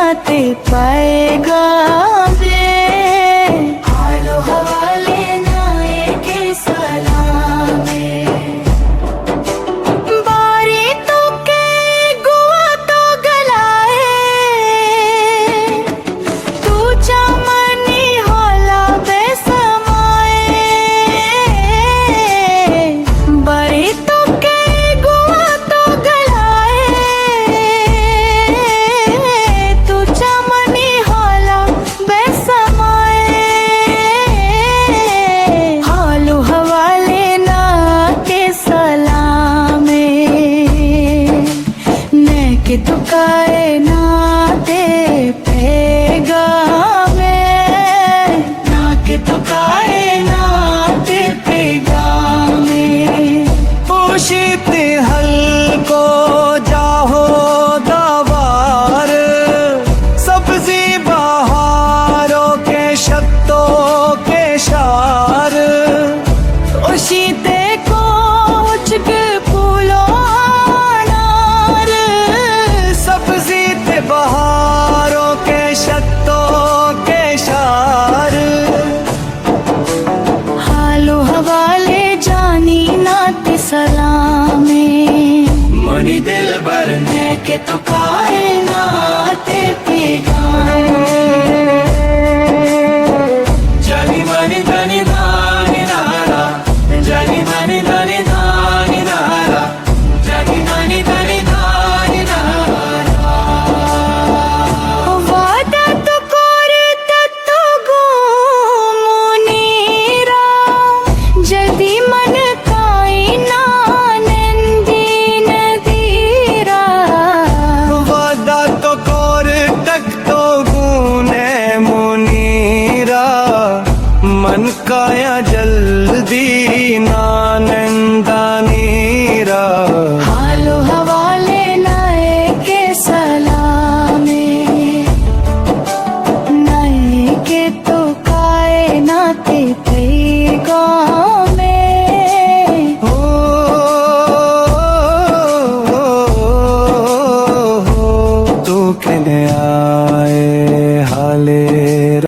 नाते पाएगा बे हालो हवाले नाए के सलामे बारी तो के गुआ तो गलाए तू चमनी होला बेसमाए बारी तो के गुआ तो गलाए तू चमनी होला बेसमाए हालो हवाले ना के सलामे ने के तू कायनाते पैगामे ना के तू कायनाते पैगामे पोशीते हल्को जाहो दवार सब्जी बहारों के शत्तों के शार उशीते कोच के फूलो अनार सब्जी ते बहारों के शत्तों के शार हालो हवाले जानी नाते सलामे मनी दिल भरने के तो कायनाते पैगामे जानी मनी धनी धानी नारा जानी मनी धनी धानी नारा जानी मनी धनी धानी नारा वादा तो करता तो मुनीरा जल्दी मन काई ना नंदी नदीरा वादा तो कोर तक तो गुने मुनीरा मन काया जल्दी ना